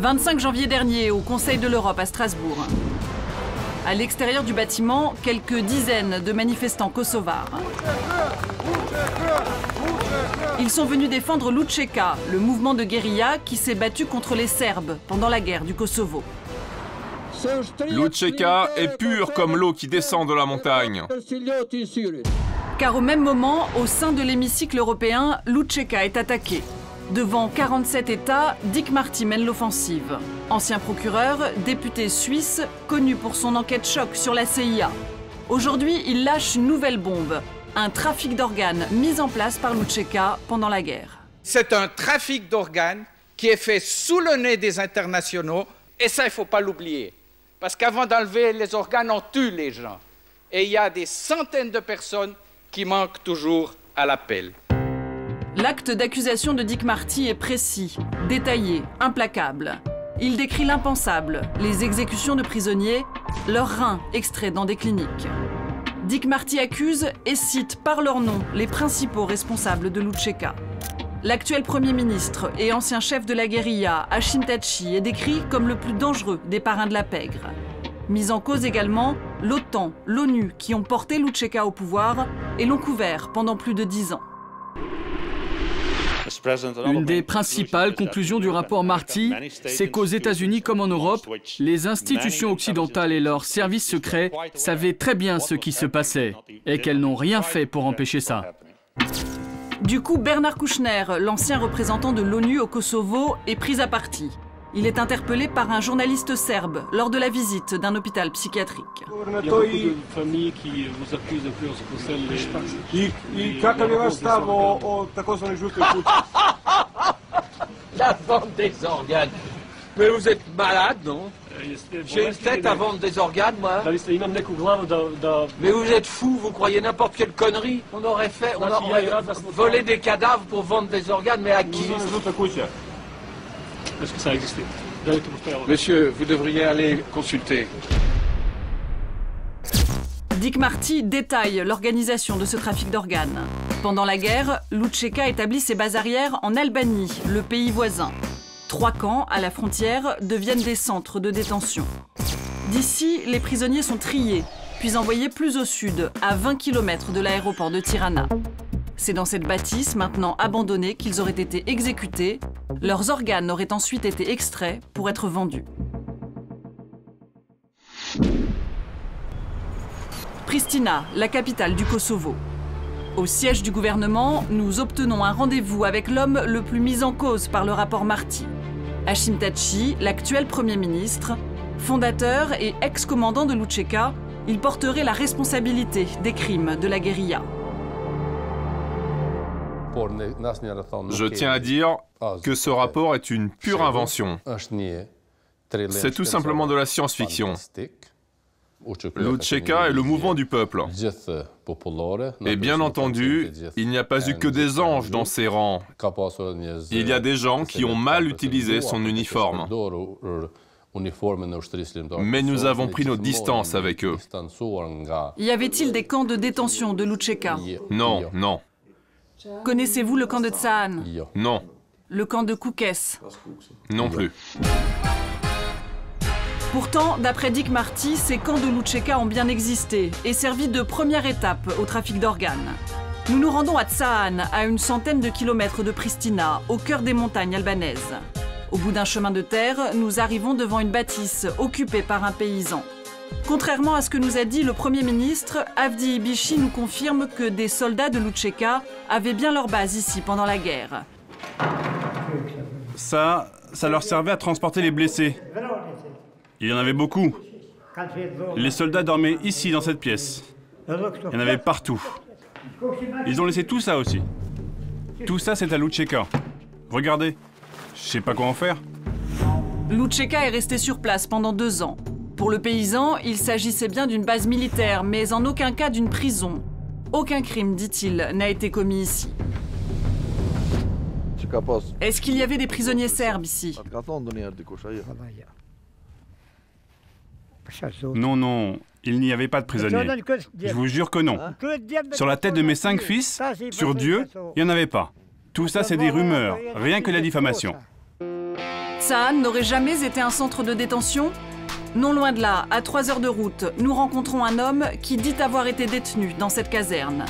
25 janvier dernier, au Conseil de l'Europe à Strasbourg. À l'extérieur du bâtiment, quelques dizaines de manifestants kosovars. Ils sont venus défendre l'Učeka, le mouvement de guérilla qui s'est battu contre les Serbes pendant la guerre du Kosovo. L'Učeka est pure comme l'eau qui descend de la montagne. Car au même moment, au sein de l'hémicycle européen, l'Učeka est attaqué. Devant 47 États, Dick Marty mène l'offensive. Ancien procureur, député suisse, connu pour son enquête choc sur la CIA. Aujourd'hui, il lâche une nouvelle bombe. Un trafic d'organes mis en place par l'Učeka pendant la guerre. C'est un trafic d'organes qui est fait sous le nez des internationaux. Et ça, il ne faut pas l'oublier. Parce qu'avant d'enlever les organes, on tue les gens. Et il y a des centaines de personnes qui manquent toujours à l'appel. L'acte d'accusation de Dick Marty est précis, détaillé, implacable. Il décrit l'impensable, les exécutions de prisonniers, leurs reins extraits dans des cliniques. Dick Marty accuse et cite par leur nom les principaux responsables de l'Učeka. L'actuel Premier ministre et ancien chef de la guérilla, Hashim Thaçi, est décrit comme le plus dangereux des parrains de la pègre. Mise en cause également l'OTAN, l'ONU, qui ont porté l'Učeka au pouvoir et l'ont couvert pendant plus de 10 ans. Une des principales conclusions du rapport Marty, c'est qu'aux États-Unis comme en Europe, les institutions occidentales et leurs services secrets savaient très bien ce qui se passait et qu'elles n'ont rien fait pour empêcher ça. Du coup, Bernard Kouchner, l'ancien représentant de l'ONU au Kosovo, est pris à partie. Il est interpellé par un journaliste serbe lors de la visite d'un hôpital psychiatrique. Il y a beaucoup de familles qui vous accusent de plus La vente des organes. Mais vous êtes malade, non? J'ai une tête à vendre des organes, moi. Mais vous êtes fou, vous croyez n'importe quelle connerie. On aurait volé des cadavres pour vendre des organes, mais à qui? Est-ce que ça a existé? Monsieur, vous devriez aller consulter. Dick Marty détaille l'organisation de ce trafic d'organes. Pendant la guerre, l'Učeka établit ses bases arrières en Albanie, le pays voisin. 3 camps à la frontière deviennent des centres de détention. D'ici, les prisonniers sont triés, puis envoyés plus au sud, à 20 km de l'aéroport de Tirana. C'est dans cette bâtisse, maintenant abandonnée, qu'ils auraient été exécutés. Leurs organes auraient ensuite été extraits pour être vendus. Pristina, la capitale du Kosovo. Au siège du gouvernement, nous obtenons un rendez-vous avec l'homme le plus mis en cause par le rapport Marty. Hashim Thaçi, l'actuel Premier ministre, fondateur et ex-commandant de l'Učeka, il porterait la responsabilité des crimes de la guérilla. Je tiens à dire que ce rapport est une pure invention. C'est tout simplement de la science-fiction. L'Učeka est le mouvement du peuple. Et bien entendu, il n'y a pas eu que des anges dans ses rangs. Il y a des gens qui ont mal utilisé son uniforme. Mais nous avons pris nos distances avec eux. Y avait-il des camps de détention de l'Učeka? Non, non. Connaissez-vous le camp de Tsaan? Non. Le camp de Kukes? Non plus. Pourtant, d'après Dick Marty, ces camps de l'Učeka ont bien existé et servi de première étape au trafic d'organes. Nous nous rendons à Tsaan, à une centaine de kilomètres de Pristina, au cœur des montagnes albanaises. Au bout d'un chemin de terre, nous arrivons devant une bâtisse occupée par un paysan. Contrairement à ce que nous a dit le Premier ministre, Avdi Ibishi nous confirme que des soldats de l'Učeka avaient bien leur base ici pendant la guerre. Ça leur servait à transporter les blessés. Il y en avait beaucoup. Les soldats dormaient ici, dans cette pièce. Il y en avait partout. Ils ont laissé tout ça aussi. Tout ça, c'est à l'Učeka. Regardez. Je sais pas quoi en faire. L'Učeka est resté sur place pendant 2 ans. Pour le paysan, il s'agissait bien d'une base militaire, mais en aucun cas d'une prison. Aucun crime, dit-il, n'a été commis ici. Est-ce qu'il y avait des prisonniers serbes ici? Non, non, il n'y avait pas de prisonniers. Je vous jure que non. Sur la tête de mes 5 fils, sur Dieu, il n'y en avait pas. Tout ça, c'est des rumeurs, rien que la diffamation. Tsahane n'aurait jamais été un centre de détention? Non loin de là, à 3 heures de route, nous rencontrons un homme qui dit avoir été détenu dans cette caserne.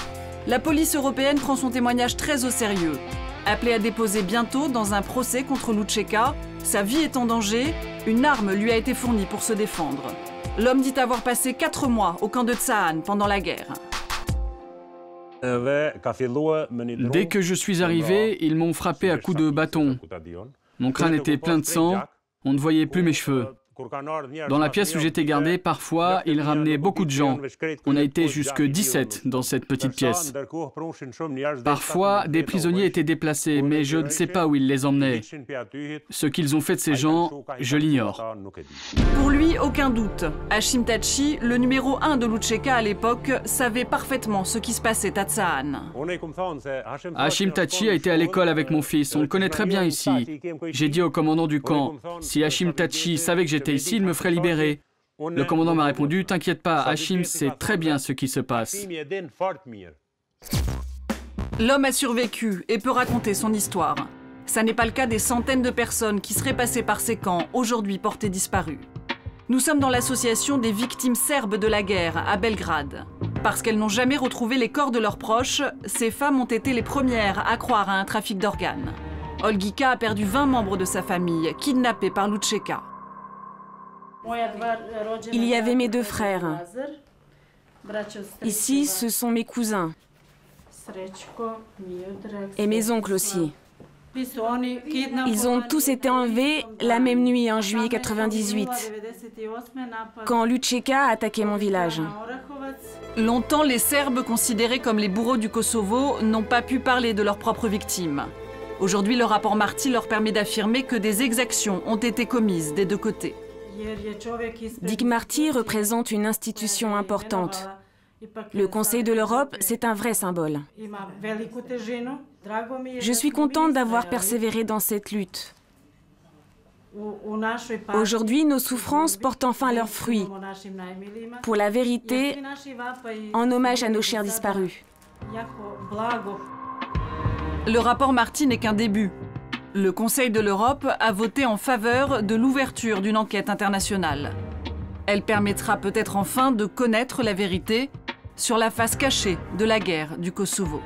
La police européenne prend son témoignage très au sérieux. Appelé à déposer bientôt dans un procès contre Lucheka, sa vie est en danger, une arme lui a été fournie pour se défendre. L'homme dit avoir passé 4 mois au camp de Tsahane pendant la guerre. Dès que je suis arrivé, ils m'ont frappé à coups de bâton. Mon crâne était plein de sang, on ne voyait plus mes cheveux. Dans la pièce où j'étais gardé, parfois, ils ramenaient beaucoup de gens. On a été jusque 17 dans cette petite pièce. Parfois, des prisonniers étaient déplacés, mais je ne sais pas où ils les emmenaient. Ce qu'ils ont fait de ces gens, je l'ignore. Pour lui, aucun doute. Hashim Thaçi, le numéro 1 de Lucheka à l'époque, savait parfaitement ce qui se passait à Tsahane. Hashim Thaçi a été à l'école avec mon fils, on le connaît très bien ici. J'ai dit au commandant du camp, si Hashim Thaçi savait que j'étais ici, il me ferait libérer. Le commandant m'a répondu, t'inquiète pas, Hashim sait très bien ce qui se passe. L'homme a survécu et peut raconter son histoire. Ça n'est pas le cas des centaines de personnes qui seraient passées par ces camps, aujourd'hui portées disparues. Nous sommes dans l'association des victimes serbes de la guerre à Belgrade. Parce qu'elles n'ont jamais retrouvé les corps de leurs proches, ces femmes ont été les premières à croire à un trafic d'organes. Olgica a perdu 20 membres de sa famille, kidnappés par Lucheka. Il y avait mes 2 frères. Ici, ce sont mes cousins. Et mes oncles aussi. Ils ont tous été enlevés la même nuit en juillet 98, quand Lucheka a attaqué mon village. Longtemps, les Serbes, considérés comme les bourreaux du Kosovo, n'ont pas pu parler de leurs propres victimes. Aujourd'hui, le rapport Marti leur permet d'affirmer que des exactions ont été commises des 2 côtés. Dick Marty représente une institution importante. Le Conseil de l'Europe, c'est un vrai symbole. Je suis contente d'avoir persévéré dans cette lutte. Aujourd'hui, nos souffrances portent enfin leurs fruits. Pour la vérité, en hommage à nos chers disparus. Le rapport Marti n'est qu'un début. Le Conseil de l'Europe a voté en faveur de l'ouverture d'une enquête internationale. Elle permettra peut-être enfin de connaître la vérité sur la face cachée de la guerre du Kosovo.